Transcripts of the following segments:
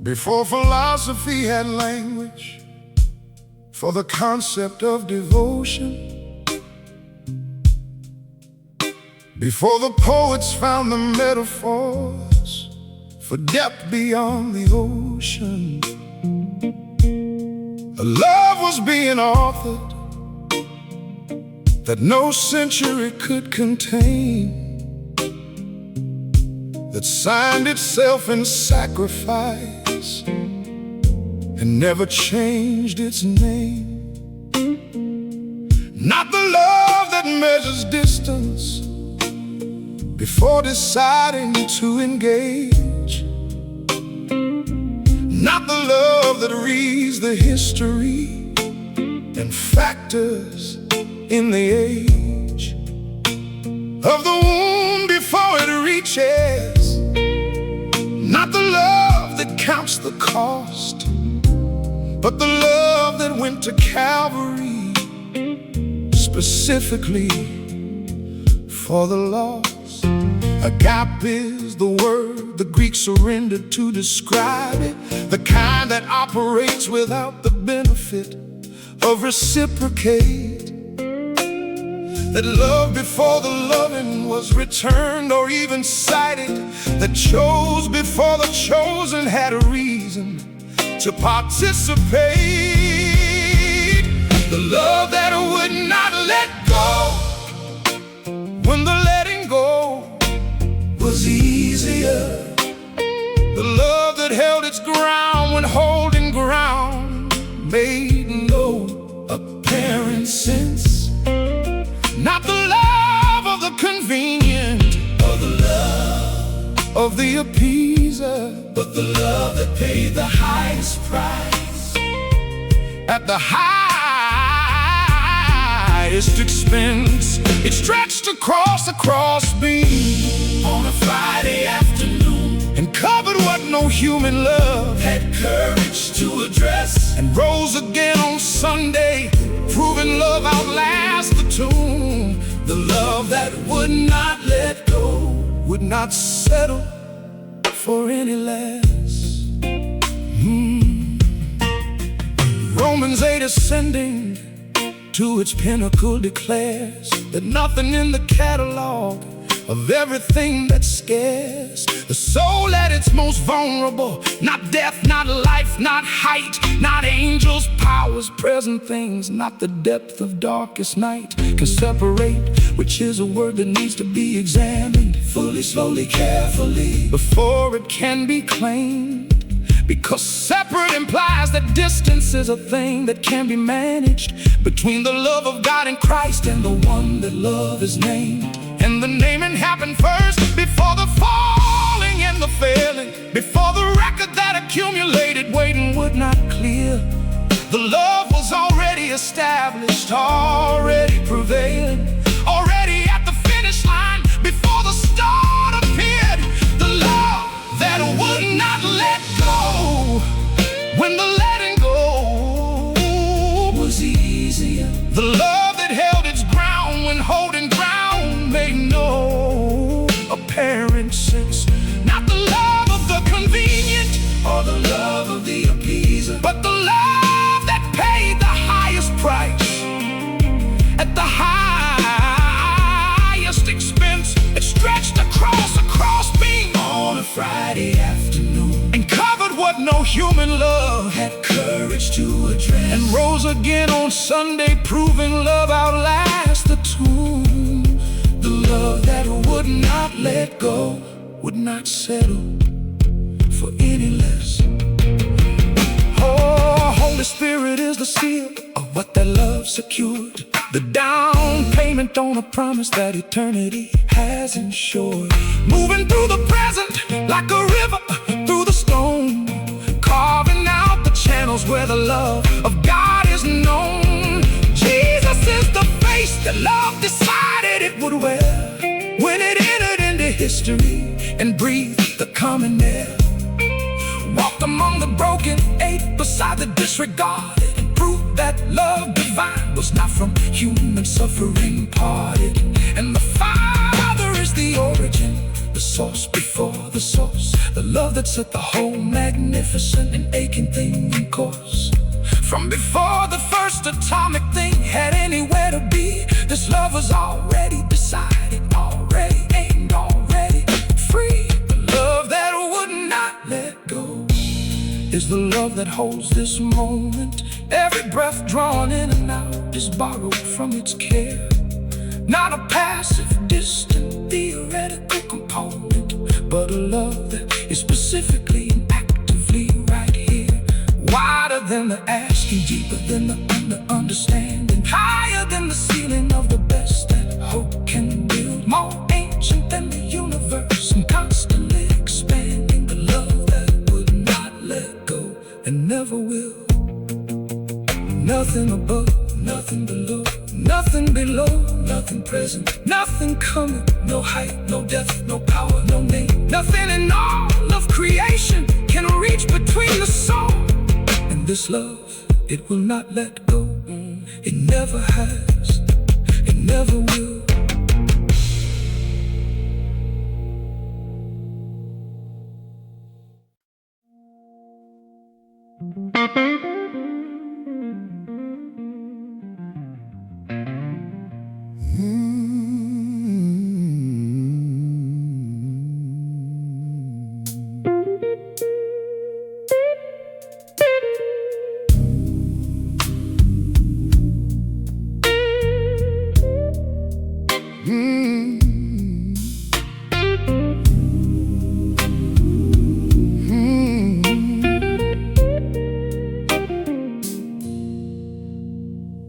Before philosophy had language for the concept of devotion, before the poets found the metaphors for depth beyond the ocean, a love was being authored that no century could contain, that signed itself in sacrifice and never changed its name. Not the love that measures distance before deciding to engage, not the love that reads the history and factors in the age of the womb before it reaches, not the love that counts the cost, but the love that went to Calvary specifically for the lost. Agape is the word the Greeks surrendered to describe it, the kind that operates without the benefit of reciprocate, that loved before the loving was returned or even cited, that chose before the chosen had a reason to participate, the love that would not let go when the letting go was easier, the love that held its ground when holding ground made no apparent sense, not the love of the convenient or the love of the appeaser, but the love that paid the highest price at the highest expense. It stretched across a crossbeam on a Friday afternoon and covered what no human love had courage to address, and rose again on Sunday, proving love outlasts the tomb, the love that would not let go, would not settle for any less. Romans 8 ascending to its pinnacle declares that nothing in the catalog of everything that's scarce, the soul at its most vulnerable, not death, not life, not height, not angels, powers, present things, not the depth of darkest night can separate, which is a word that needs to be examined fully, slowly, carefully before it can be claimed, because separate implies that distance is a thing that can be managed between the love of God and Christ and the one that love is named. And the naming happened first, before the falling and the failing, before the record that accumulated waiting would not clear. The love was already established, already prevailing, already at the finish line before the start appeared. The love that would not let go when the letting go was easier, the love that held its ground when holding ground made no apparent sense, not the love of the convenient or the love of the appeaser, but the love that paid the highest price at the highest expense. It stretched across a crossbeam on a Friday afternoon and covered what no human love had courage to address, and rose again on Sunday, proving love outlasts the tomb, the love that would not let go, would not settle for any less. Oh, Holy Spirit is the seal of what that love secured, the down payment on a promise that eternity has ensured, moving through the present like a river through the stone, carving out the channels where the love of God is known. Jesus is the face that love decided it would wear when it entered into history and breathed the common air. Walked among the broken, ate beside the disregarded, and proved that love divine was not from human suffering parted. And the Father is the origin, the source before the source, the love that set the whole magnificent and aching thing in course. From before the first atomic thing had anywhere to be, this love was already decided, already aimed, already free. The love that would not let go is the love that holds this moment. Every breath drawn in and out is borrowed from its care. Not a passive, distant, theoretical component, but a love that is specifically and actively right here. Wider than the asking, deeper than the understanding, higher than the ceiling of the best that hope can build, more ancient than the universe and constantly expanding. The love that would not let go and never will. Nothing above, nothing below, nothing below, nothing present, nothing coming, no height, no depth, no power, no name. Nothing in all of creation can reach between the soul and this love. It will not let go. It never has, it never will.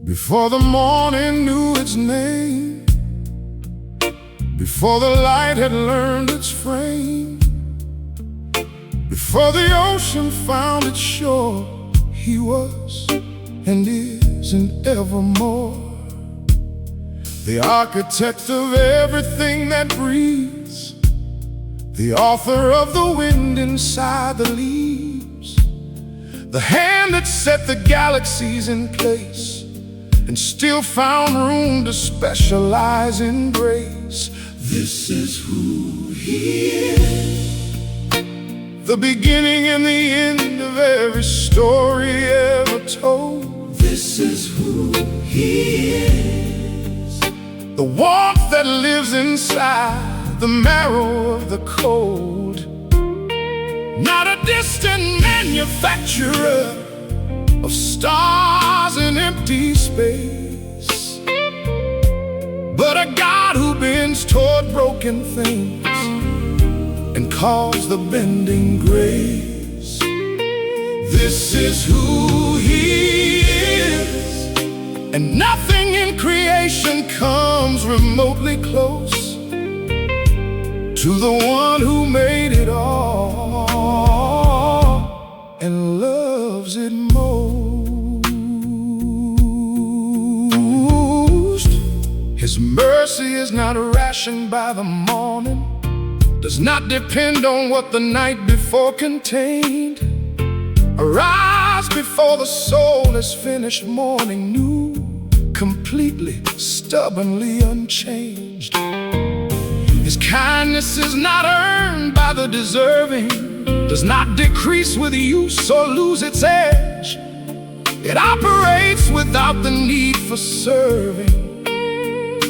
Before the morning knew its name, before the light had learned its frame, before the ocean found its shore, he was and is and evermore the architect of everything that breathes, the author of the wind inside the leaves, the hand that set the galaxies in place and still found room to specialize in grace. This is who he is, the beginning and the end of every story ever told. This is who he is, the warmth that lives inside the marrow of the cold. Not a distant manufacturer of stars in empty space, but a God who bends toward broken things and calls the bending grace. This is who he is, and nothing in creation comes remotely close to the one who made it all and loves it most. His mercy is not rationed by the morning, does not depend on what the night before contained. Arise before the soul is finished mourning, new, completely, stubbornly unchanged. His kindness is not earned by the deserving, does not decrease with use or lose its edge. It operates without the need for serving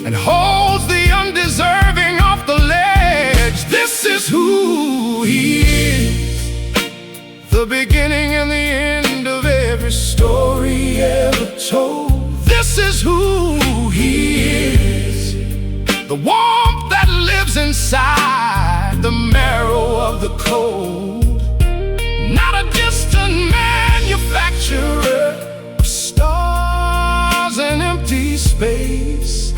and holds the undeserving off the ledge. This is who he is, the beginning and the end of every story ever told. This is who he is, the warmth that lives inside the marrow of the cold. Not a distant manufacturer of stars and empty space,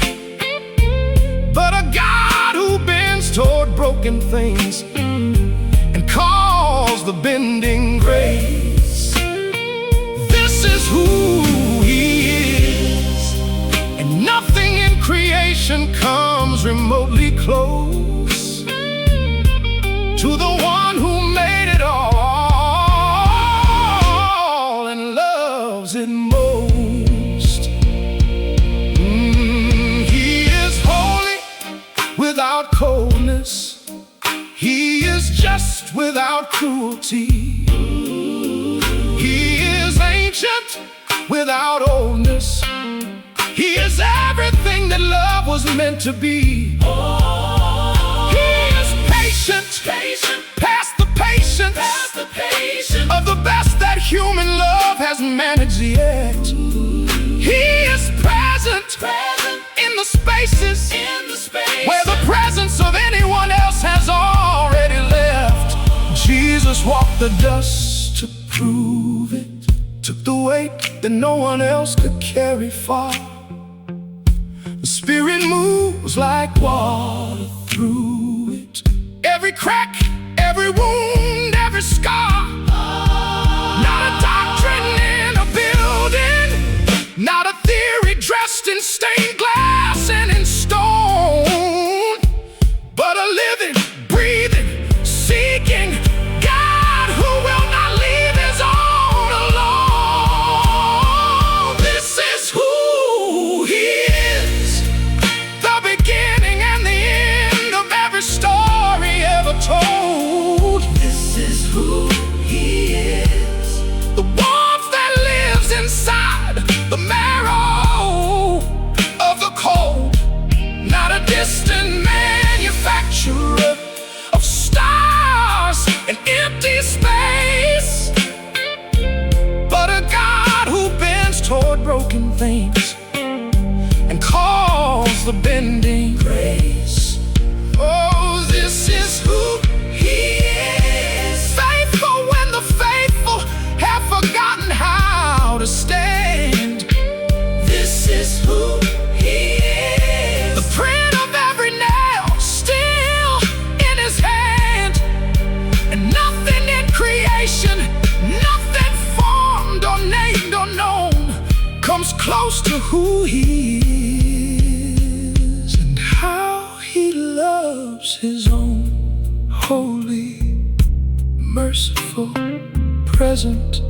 but a God who bends toward broken things and calls the bending grace. This is who he is, and nothing in creation comes remotely close to the one who made it all and loves it most. He is holy without coldness. He is just without cruelty. He is ancient without oldness. He is everything that love was meant to be. He is patient, past the patience of the best that human love has managed yet. He is present in the spaces where the presence of anyone else has already left. Jesus walked the dust to prove it, took the weight that no one else could carry far. The Spirit moves like water through it. Every crack, every wound, every scar. Not a doctrine in a building, not a theory dressed in stained glass and in stone, but a living, breathing, seeking God who will not leave his own alone. This is who he is, the beginning and the end of every story ever told. This is who he is, the warmth that lives inside the marrow of the cold. Not a distant manufacturer of stars and empty space, but a God who bends toward broken things and calls the bending grace. Oh, this is who he is, faithful when the faithful have forgotten how to stand. This is who he is, the print of every nail still in his hand, and nothing in creation, nothing formed or named or known, comes close to who he is and how he loves his own. Holy, merciful, present,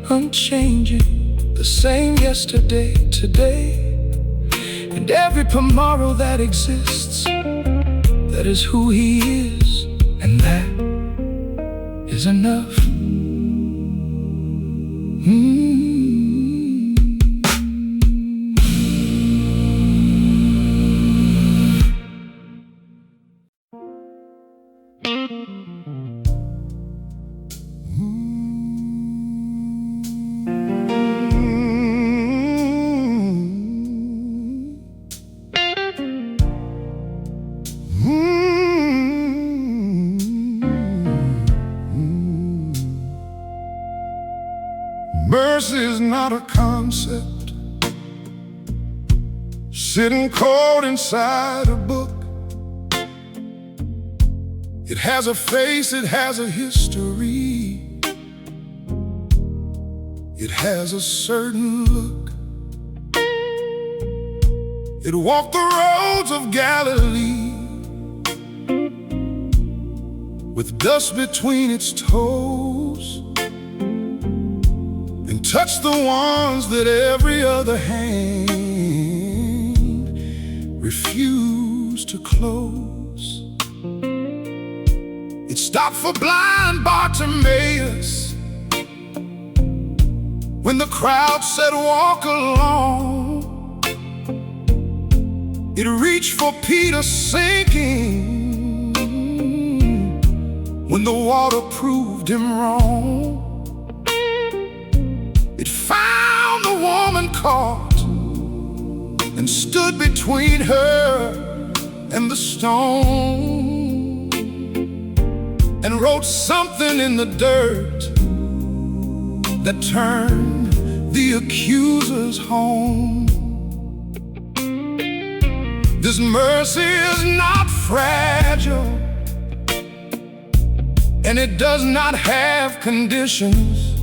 unchanging, the same yesterday, today, and every tomorrow that exists. That is who he is, and that is enough. Mercy is not a concept sitting cold inside a book. It has a face, it has a history, it has a certain look. It walked the roads of Galilee with dust between its toes, and touched the ones that every other hand refused to close. It stopped for blind Bartimaeus when the crowd said walk along. It reached for Peter sinking when the water proved him wrong. It found the woman caught and stood between her and the stone, and wrote something in the dirt that turned the accusers home. This mercy is not fragile, and it does not have conditions,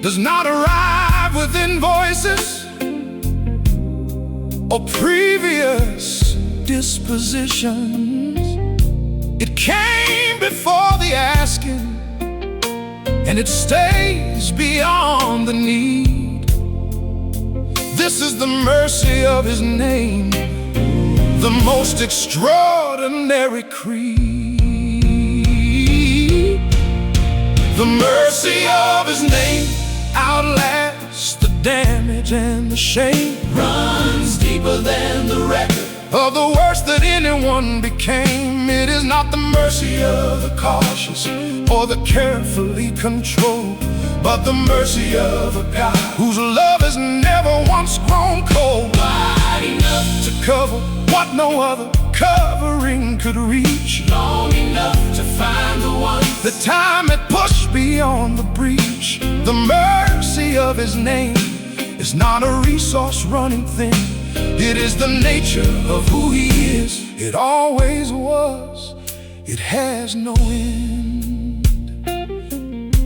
does not arrive with invoices or previous dispositions. It came before the asking, and it stays beyond the need. This is the mercy of His name, the most extraordinary creed. The mercy of His name outlasts the damage and the shame, Runs deeper than the record of the worst that anyone became. It is not the mercy of the cautious or the carefully controlled, but the mercy of a God whose love has never once grown cold, wide enough to cover what no other covering could reach, long enough to find the one. the time it pushed beyond the breach. The mercy of His name is not a resource running thing. It is the nature of who He is. It always was. It has no end.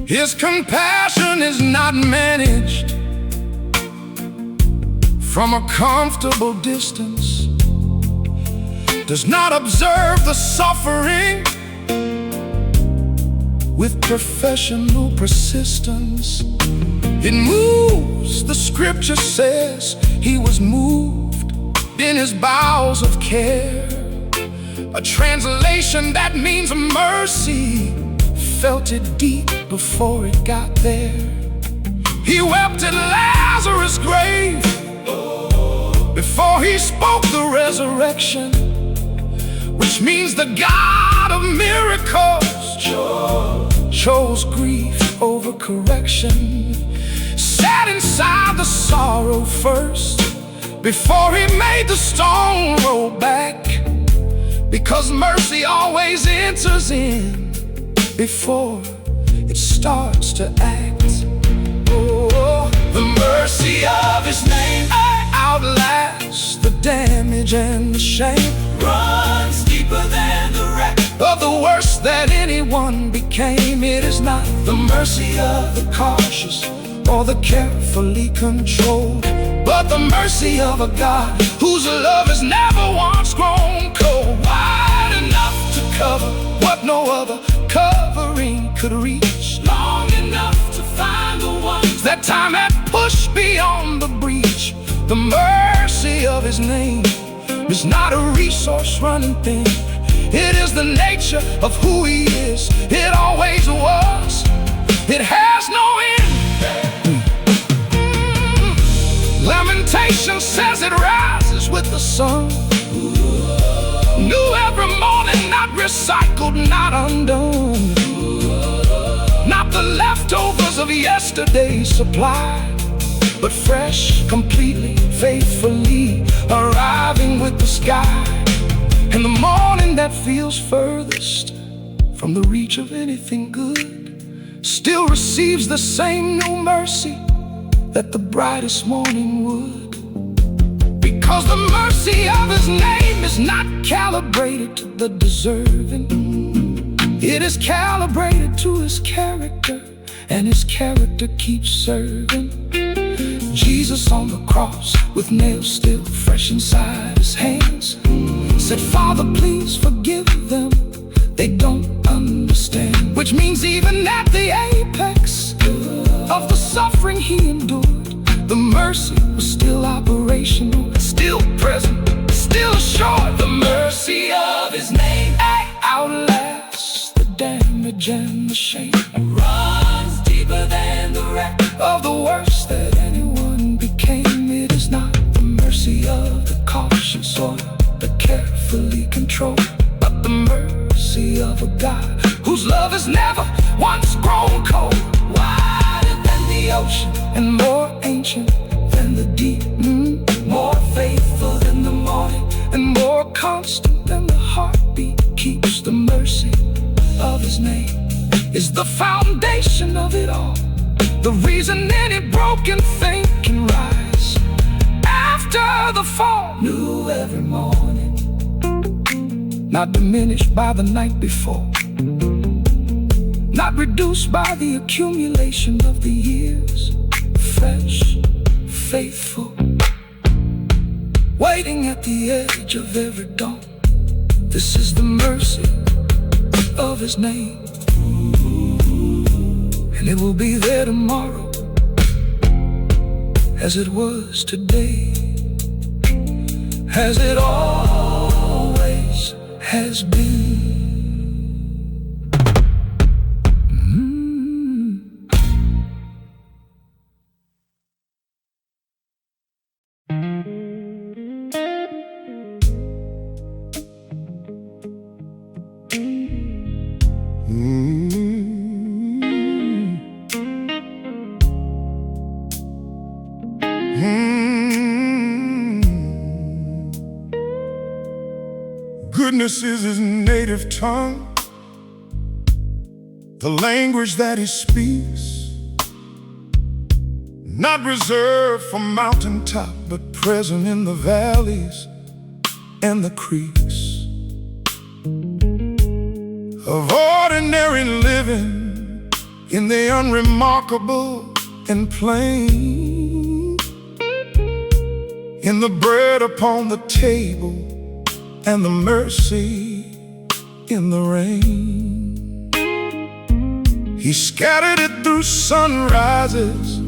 His compassion is not managed from a comfortable distance, does not observe the suffering with professional persistence. It moves, the scripture says, He was moved in His bowels of care. A translation that means mercy felt it deep before it got there. He wept at Lazarus' grave before He spoke the resurrection, which means the God of miracles chose grief over correction. Sat inside the sorrow first before He made the stone roll back, because mercy always enters in before it starts to act. Oh, The mercy of His name outlasts the damage and the shame, runs deeper than the record of the worst that anyone became. It is not the mercy of the cautious or the carefully controlled, but the mercy of a God whose love has never once grown cold, wide enough to cover what no other covering could reach, long enough to find the one. that time had pushed beyond the breach. The mercy of His name is not a resource running thing. It is the nature of who He is. It always was. It has no end. Lamentation says it rises with the sun, new every morning, not recycled, not undone, not the leftovers of yesterday's supply, but fresh, completely, faithfully arriving with the sky. And the morning that feels furthest from the reach of anything good still receives the same new mercy that the brightest morning would. Because the mercy of His name is not calibrated to the deserving. It is calibrated to His character, and His character keeps serving. Jesus on the cross with nails still fresh inside His hands said, Father, please forgive them, they don't understand. Which means even at the apex of the suffering He endured, the mercy was still operational, still present, still assured. The mercy of His name outlasts the damage and the shame, Runs deeper than the record of the worst that anyone became. It is not the mercy of the cautious or the carefully controlled, but the mercy of a God whose love has never once grown cold, wider than the ocean and more ancient than the deep, more faithful than the morning, and more constant than the heartbeat keeps. The mercy of His name is the foundation of it all, the reason any broken thing can rise after the fall, new every morning, not diminished by the night before, not reduced by the accumulation of the years. Fresh, faithful, waiting at the edge of every dawn. This is the mercy of His name, and it will be there tomorrow as it was today, as it always has been. Goodness is His native tongue, the language that He speaks, not reserved for mountaintop, but present in the valleys and the creeks of ordinary living, in the unremarkable and plain, in the bread upon the table and the mercy in the rain. He scattered it through sunrises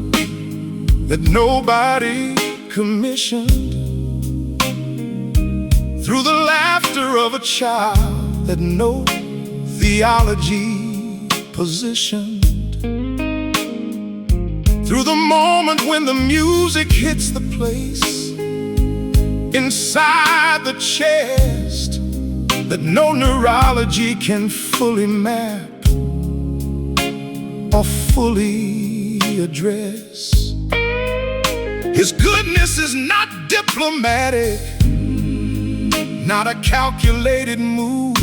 that nobody commissioned, through the laughter of a child that no theology positioned, through the moment when the music hits the place inside the chest that no neurology can fully map or fully address. His goodness is not diplomatic, not a calculated move,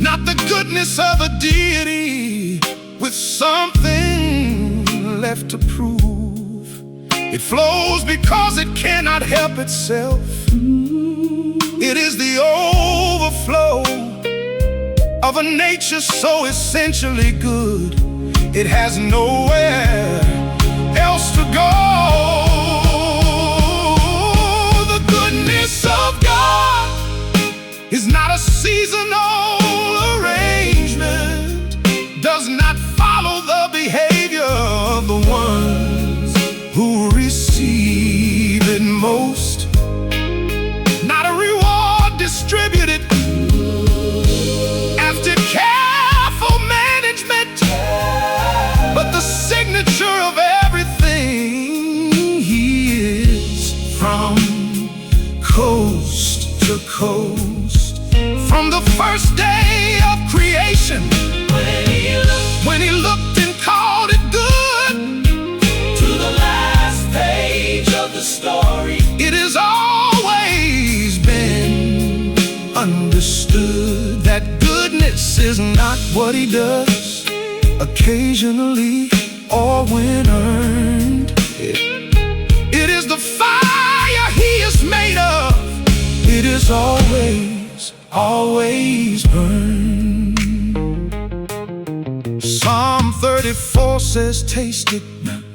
not the goodness of a deity with something left to prove. It flows because it cannot help itself. It is the overflow of a nature so essentially good, it has nowhere else to go. The goodness of God is not a seasonal arrangement, does not follow the behavior of the ones who receive it most, not a reward distributed after careful management, but the signature of everything He is, from coast to coast, from the first day of creation, when He looked and called it good, to the last page of the story. It has always been understood that goodness is not what He does occasionally or when earned. It is the fire He is made of. It is always, always burned. Psalm 34 says, taste it,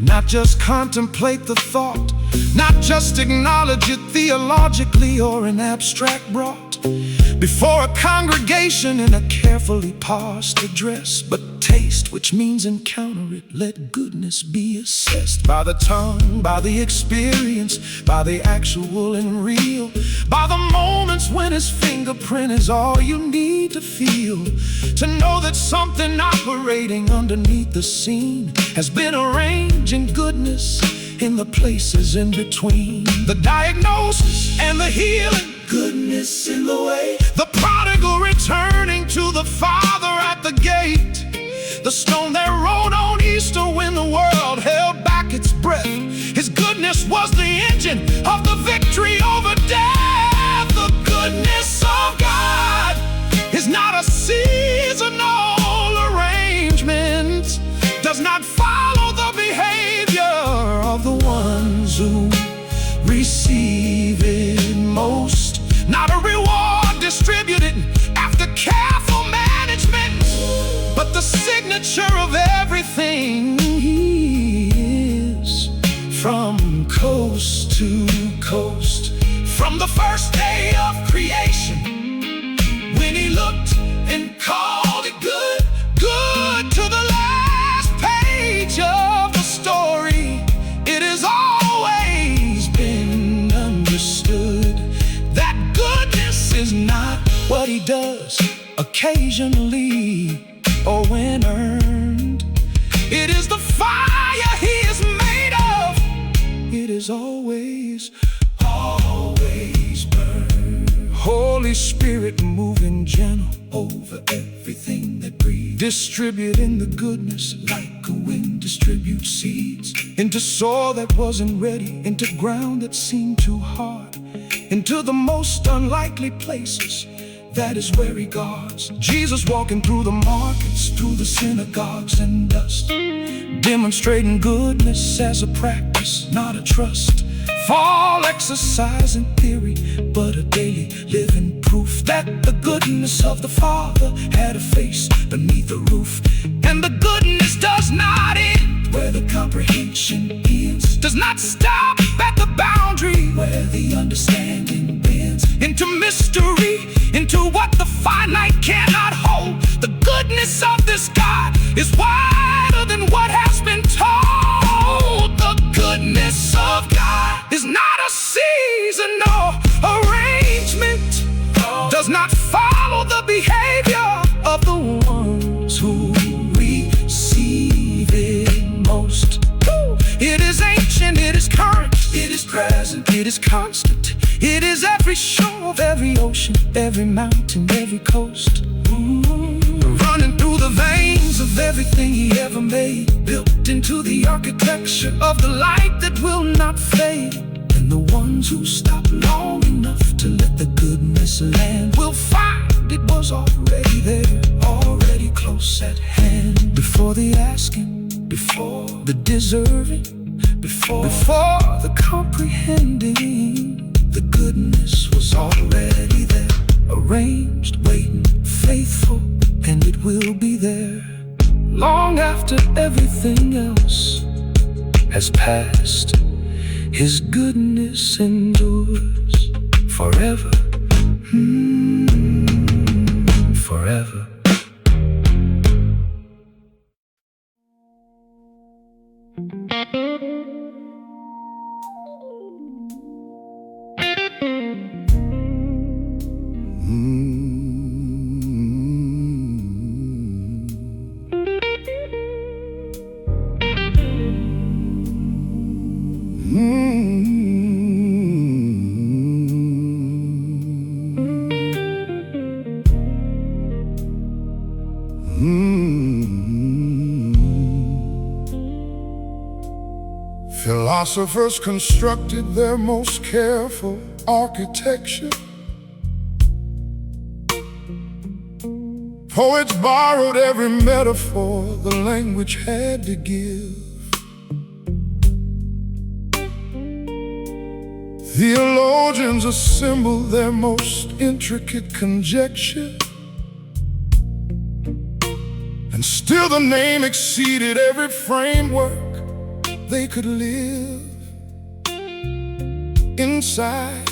not just contemplate the thought, not just acknowledge it theologically or in abstract brought before a congregation in a carefully parsed address, but taste, which means encounter it. Let goodness be assessed by the tongue, by the experience, by the actual and real, by the moments when His fingerprint is all you need to feel, to know that something operating underneath the scene has been arranging goodness in the places in between, the diagnosis and the healing, goodness in the way, the prodigal returning to the Father at the gate, the stone that rolled on Easter when the world held back its breath. His goodness was the engine of the victory over death. The goodness of God is not a seasonal arrangement, does not follow the behavior of the ones who receive it most, not a reward distributed after careful management, but the signature of every is not what he does occasionally or when earned. It is the fire he is made of. It is always burn. Holy Spirit moving gentle over everything that breathes, distributing the goodness like a wind distributes seeds into soil that wasn't ready, into ground that seemed too hard, into the most unlikely places. That is where he guards. Jesus walking through the markets, through the synagogues and dust, demonstrating goodness as a practice, not a trust. Fall exercise in theory, but a daily living proof that the goodness of the Father had a face beneath the roof. And the goodness does not end where the comprehension ends, does not stop at the boundary where the understanding bends into mystery, into what the finite cannot hold. The goodness of this God is wider than what has been told. The goodness of God is not a seasonal arrangement, does not follow the behavior of the ones who receive it most. It is ancient, it is current, it is present, it is constant. It is every shore of every ocean, every mountain, every coast, running through the veins of everything he ever made, built into the architecture of the light that will not fade. And the ones who stop long enough to let the goodness land will find it was already there, already close at hand. Before the asking, before the deserving, before the comprehending, the goodness was already there, arranged, waiting, faithful, and it will be there long after everything else has passed. His goodness endures forever, forever. Philosophers constructed their most careful architecture. Poets borrowed every metaphor the language had to give. Theologians assembled their most intricate conjecture, and still the name exceeded every framework they could live inside.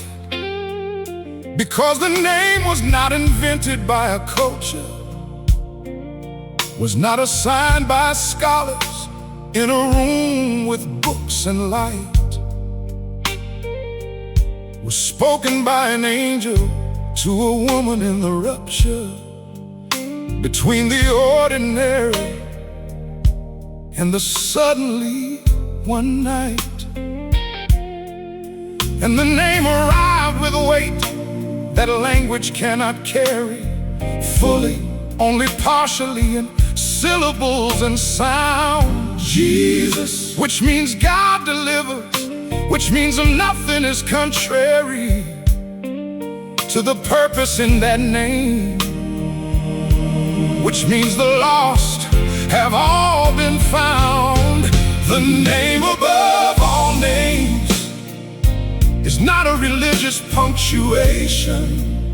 Because the name was not invented by a culture, was not assigned by scholars in a room with books and light, was spoken by an angel to a woman in the rupture between the ordinary and the suddenly one night. And the name arrived with a weight that language cannot carry fully, only partially in syllables and sound. Jesus, which means God delivers, which means nothing is contrary to the purpose in that name, which means the lost have all been found. The name above all names is not a religious punctuation,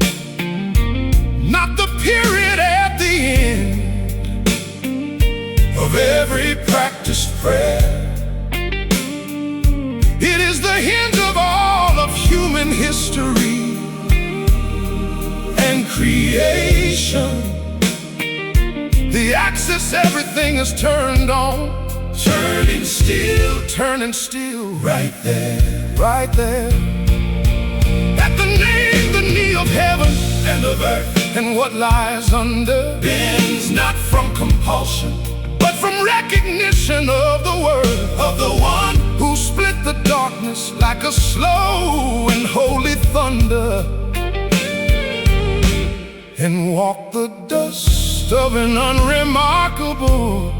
not the period at the end of every practiced prayer. It is the hinge of all of human history and creation, the axis everything is turned on, turning still, right there, right there. At the name, the knee of heaven and of earth, and what lies under bends not from compulsion, but from recognition of the word of the one who split the darkness like a slow and holy thunder, and walked the dust of an unremarkable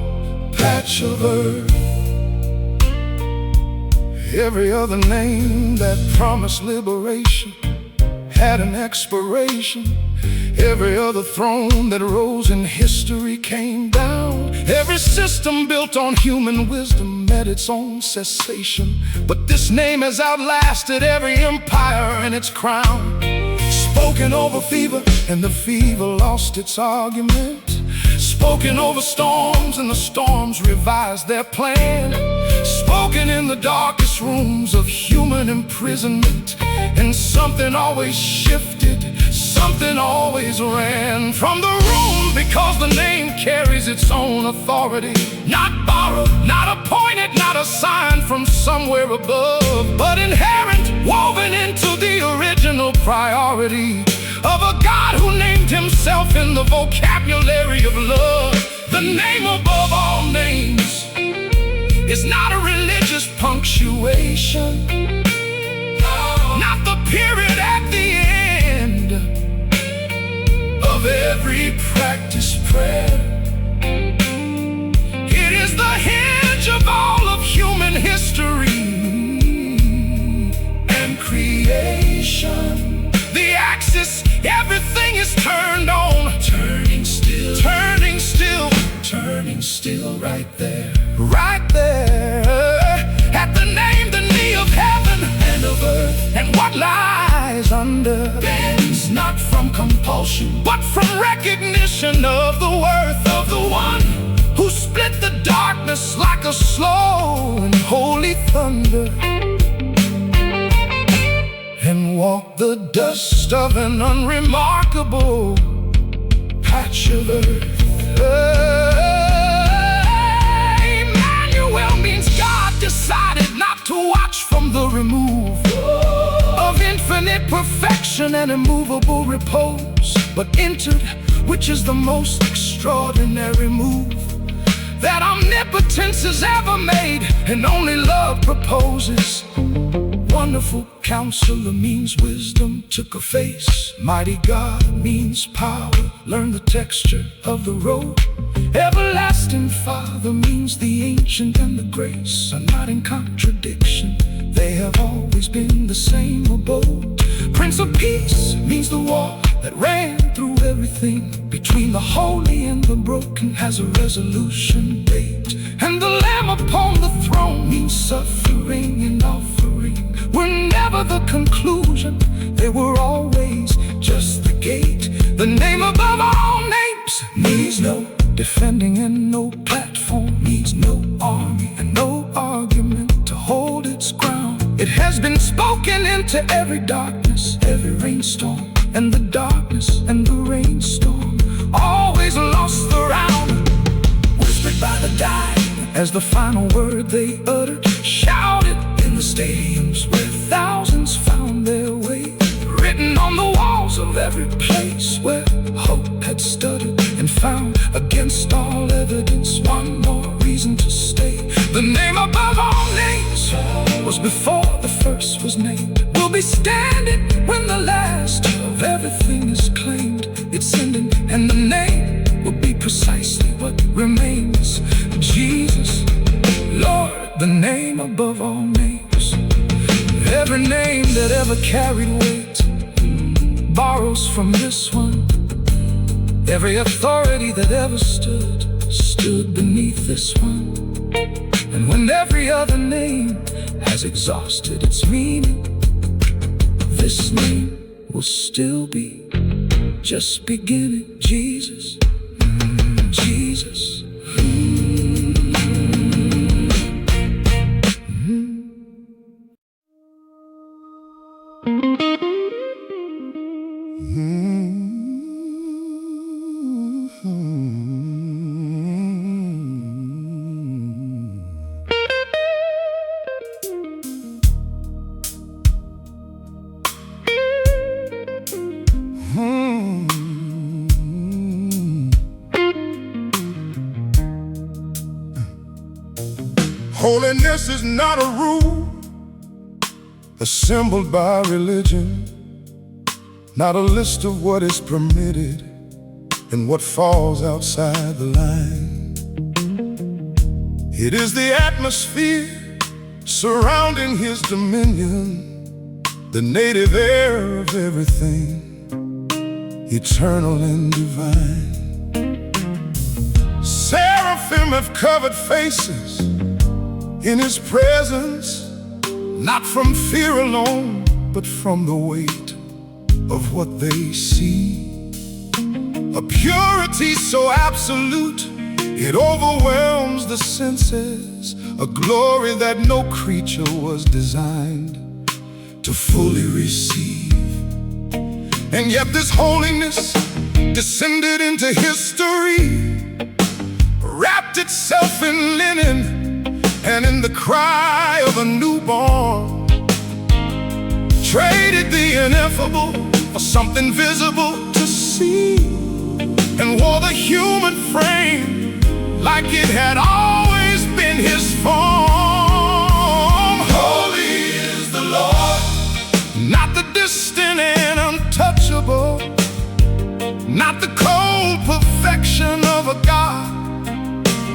patch of earth. Every other name that promised liberation had an expiration. Every other throne that rose in history came down. Every system built on human wisdom met its own cessation. But this name has outlasted every empire and its crown. Spoken over fever, and the fever lost its argument. Spoken over storms, and the storms revised their plan. Spoken in the darkest rooms of human imprisonment, and something always shifted, something always ran from the room, because the name carries its own authority. Not borrowed, not appointed, not assigned from somewhere above, but inherent, woven into the original priority of a God who named himself in the vocabulary of love. The name above all names is not a religious punctuation, not the period at the end of every practiced prayer. It is the hinge of all of human history and creation. The axis, everything is turned on, turning still, turning still, turning still, right there, right there, at the name, the knee of heaven and of earth, and what lies under bends not from compulsion, but from recognition of the worth of the one who split the darkness like a slow and holy thunder, and walked the dust of an unremarkable patch of earth. Emmanuel means God decided not to watch from the remove of infinite perfection and immovable repose, but entered, which is the most extraordinary move that omnipotence has ever made, and only love proposes. Wonderful Counselor means wisdom took a face. Mighty God means power, learn the texture of the road. Everlasting Father means the ancient and the grace are not in contradiction. They have always been the same abode. Prince of Peace means the wall that ran through everything between the holy and the broken has a resolution date. And the Lamb upon the throne means suffering and offering were never the conclusion, they were always just the gate. The name above all names needs no defending, and no platform needs no army and no argument to hold its ground. It has been spoken into every darkness, every rainstorm, and the darkness and the rainstorm always lost the round. Whispered by the dying as the final word they uttered, shouted in the stadiums where thousands found their way, written on the walls of every place where hope had stuttered and found against all evidence one more reason to stay. The name above all names was before the first was named, will be standing when the last of everything is claimed. It's ending, and the name will be precisely what remains. Jesus, Lord, the name above all names. Every name that ever carried weight borrows from this one. Every authority that ever stood beneath this one. And when every other name has exhausted its meaning, this name will still be just beginning. Jesus, Jesus. Holiness is not a rule assembled by religion, not a list of what is permitted and what falls outside the line. It is the atmosphere surrounding His dominion, the native air of everything eternal and divine. Seraphim have covered faces in His presence, not from fear alone, but from the weight of what they see. A purity so absolute, it overwhelms the senses, a glory that no creature was designed to fully receive. And yet this holiness descended into history, wrapped itself in linen and in the cry of a newborn, traded the ineffable for something visible to see, and wore the human frame like it had always been His form. Holy is the Lord, not the distant and untouchable, not the cold perfection of a God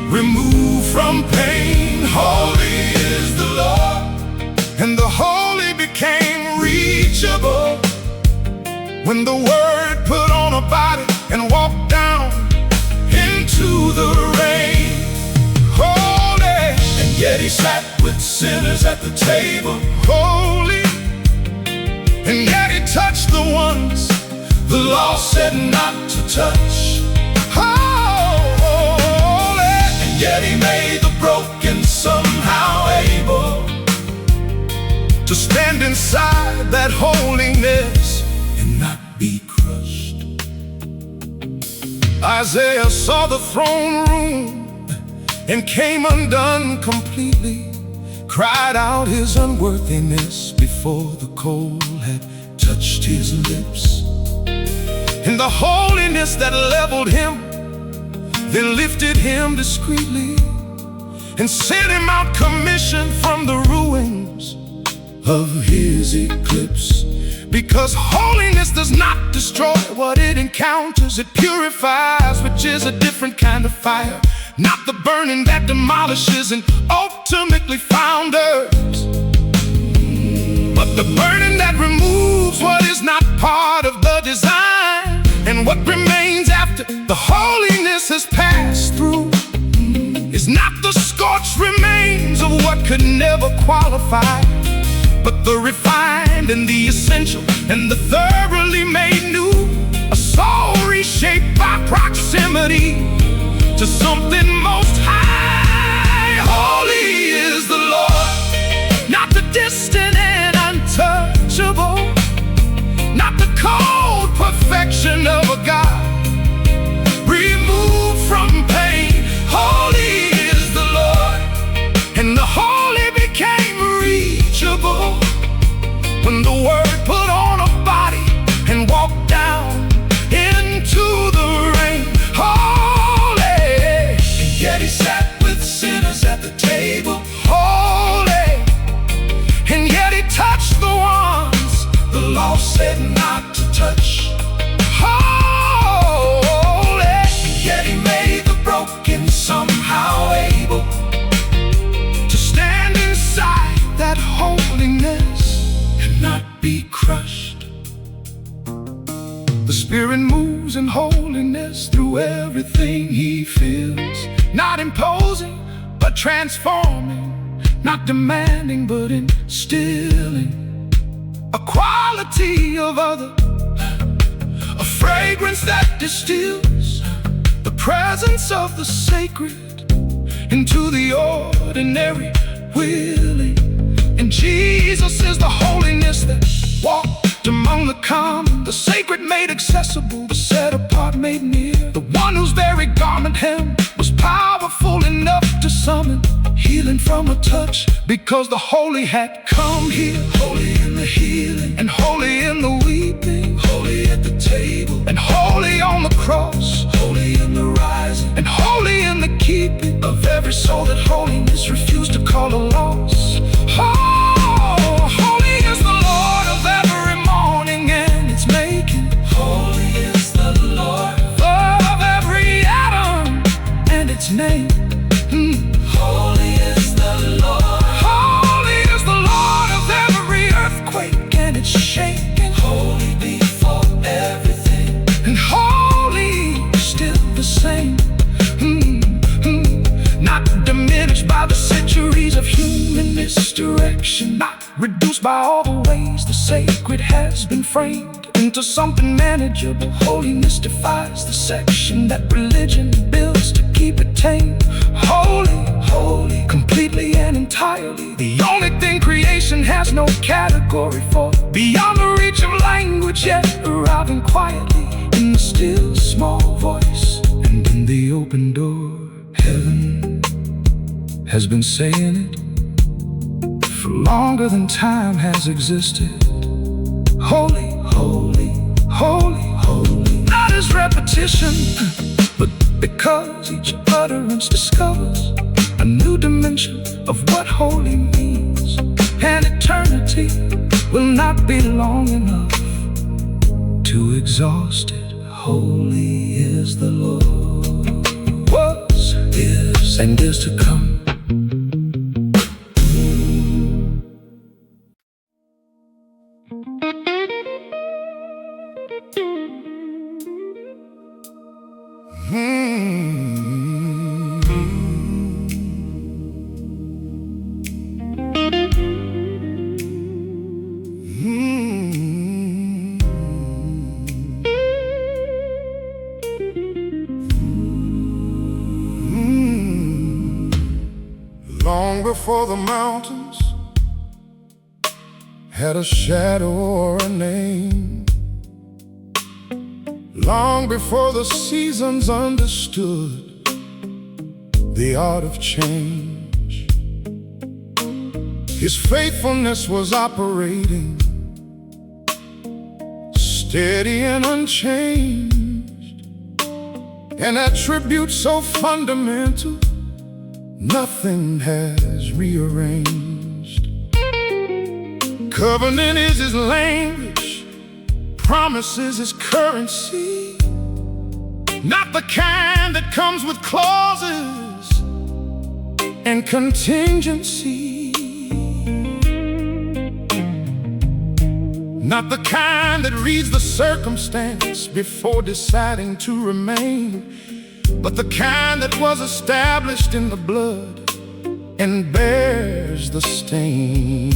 removed from pain. Holy is the Lord, and the holy became reachable when the Word put on a body and walked down into the rain. Holy, and yet He sat with sinners at the table. Holy, and yet He touched the ones the law said not to touch. Holy, and yet He made the broken somehow able to stand inside that holiness and not be crushed. Isaiah saw the throne room and came undone completely, cried out His unworthiness before the coal had touched His lips. And the holiness that leveled Him then lifted Him discreetly and sent Him out commissioned from the ruins of His eclipse. Because holiness does not destroy what it encounters, it purifies, which is a different kind of fire. Not the burning that demolishes and ultimately founders, but the burning that removes what is not part of the design. And what remains after the holiness has passed through is not the scorched remains of what could never qualify, but the refined and the essential and the thoroughly made new. A soul reshaped by proximity to something most high. Holy is the Lord, not the distant and untouchable, not the cold perfection of a God removed from pain. Holy is the Lord, and the holy became reachable when the Word put on a body and walked down into the rain. Holy, and yet He sat with sinners at the table. Holy, and yet He touched the ones the law said not to touch. Holy, and yet He made the broken somehow able to stand inside that holiness and not be crushed. The Spirit moves in holiness through everything He feels, not imposing but transforming, not demanding but instilling a quality of other, a fragrance that distills the presence of the sacred into the ordinary willing. And Jesus is the holiness that walked among the common, the sacred made accessible, the set apart made near, the one whose very garment hem was powerful enough to summon healing from a touch, because the holy had come here. Holy in the healing, and holy in the weeping, holy at the table, and holy on the cross, holy in the rising, and holy in the keeping of every soul that holiness refused to call perfection, not reduced by all the ways the sacred has been framed into something manageable. Holiness defies the section that religion builds to keep it tame. Holy, holy, completely and entirely, the only thing creation has no category for. Beyond the reach of language, yet arriving quietly in the still small voice and in the open door. Heaven has been saying it for longer than time has existed. Holy, holy, holy, holy. Not as repetition, but because each utterance discovers a new dimension of what holy means. And eternity will not be long enough to exhaust it. Holy is the Lord, was, is, and is to come. Long before the mountains had a shadow or a name, long before the seasons understood the art of change, His faithfulness was operating, steady and unchanged, an attribute so fundamental nothing has rearranged. Covenant is His language, promises His currency, not the kind that comes with clauses and contingency, not the kind that reads the circumstance before deciding to remain, but the kind that was established in the blood and bears the stain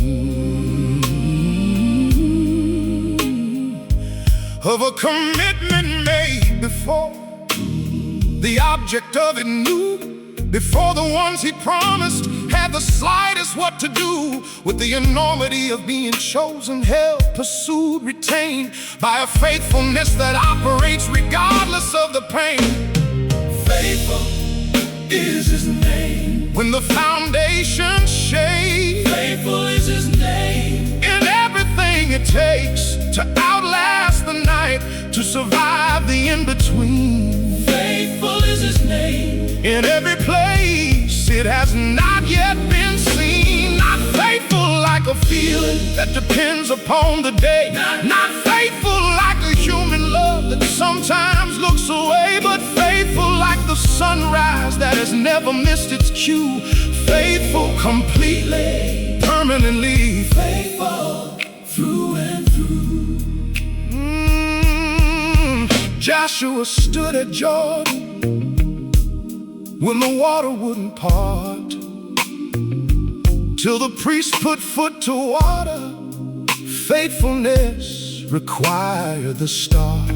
of a commitment made before the object of it knew, before the ones He promised had the slightest what to do with the enormity of being chosen, held, pursued, retained by a faithfulness that operates regardless of the pain. Faithful is His name. When the foundation shakes, Faithful is His name. in everything it takes to outlast the night, to survive the in-between. Faithful is His name. In every place it has not yet been seen. Not faithful like a feeling that depends upon the day. Not faithful like a human love that sometimes looks away, but faithful like the sunrise that has never missed its cue. Faithful completely, permanently. Faithful through and through. Joshua stood at Jordan when the water wouldn't part, till the priest put foot to water. Faithfulness required the start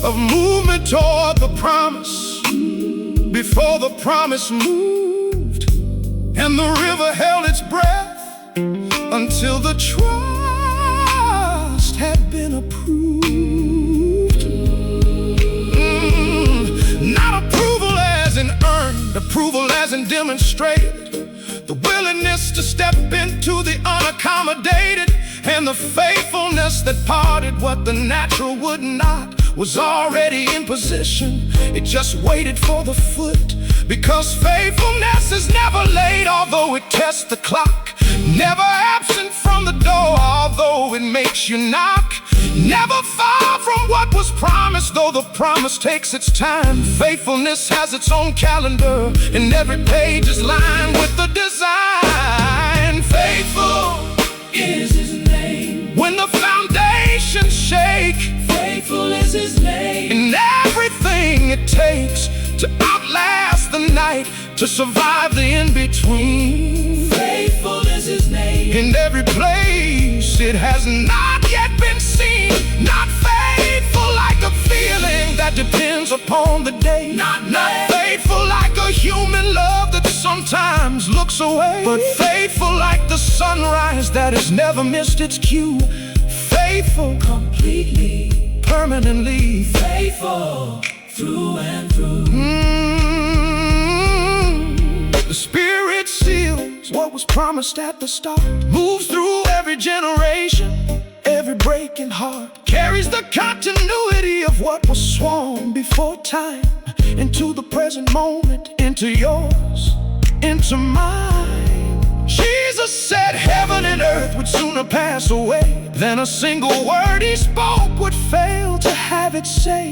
of movement toward the promise, before the promise moved, and the river held its breath until the trust had been approved. Not approval as in earned, approval as in demonstrated, the willingness to step into the unaccommodated, and the faithfulness that parted what the natural would not, was already in position. It just waited for the foot, because faithfulness is never late, although it tests the clock. Never absent from the door, although it makes you knock. Never far from what was promised, though the promise takes its time. Faithfulness has its own calendar, and every page is lined with the design. Faithful Is His name. when the foundations shake, Faithful is His name. in everything it takes to outlast the night, to survive the in-between. In every place it has not yet been seen. Not faithful like a feeling that depends upon the day. Not faithful like a human love that sometimes looks away, but faithful like the sunrise that has never missed its cue. Faithful completely, permanently. Faithful through and through. The Spirit seals what was promised at the start, moves through every generation, every breaking heart, carries the continuity of what was sworn before time into the present moment, into yours, into mine. Jesus said heaven and earth would sooner pass away than a single word he spoke would fail to have it say.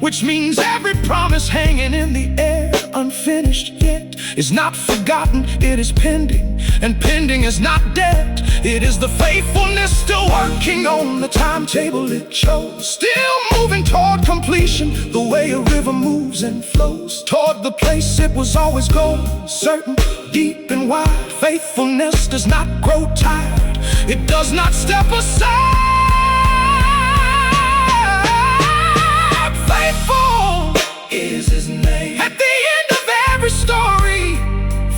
Which means every promise hanging in the air, unfinished yet, is not forgotten, it is pending. And pending is not dead, it is the faithfulness still working on the timetable it chose. Still moving toward completion, the way a river moves and flows toward the place it was always going, certain, deep and wide. Faithfulness does not grow tired, it does not step aside. Faithful is his name. At the end of every story,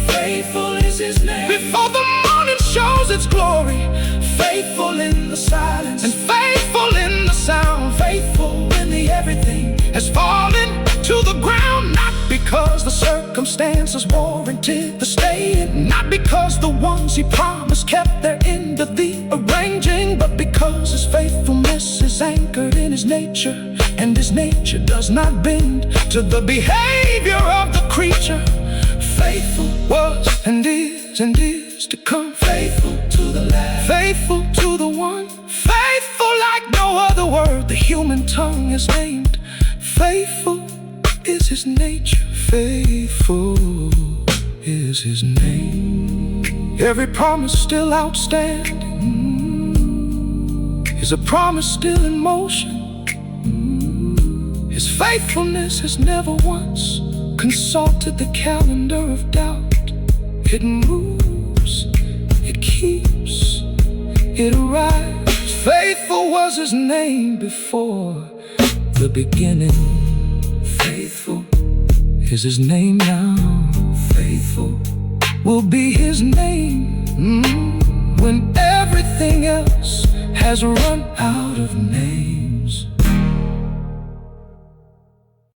faithful is his name. Before the morning shows its glory, faithful in the silence and faithful in the sound. Faithful when the everything has fallen to the ground. Not because the circumstances warranted the staying, not because the ones he promised kept their end of the arranging, but because his faithfulness is anchored in his nature, and his nature does not bend to the behavior of the creature. Faithful was and is to come. Faithful to the last, faithful to the one, faithful like no other word the human tongue has named. Faithful is his nature, faithful is his name. Every promise still outstanding, is a promise still in motion. His faithfulness has never once consulted the calendar of doubt. It moves, it keeps, it arrives. Faithful was his name before the beginning. Faithful is his name now. Faithful will be his name when everything else has run out of name.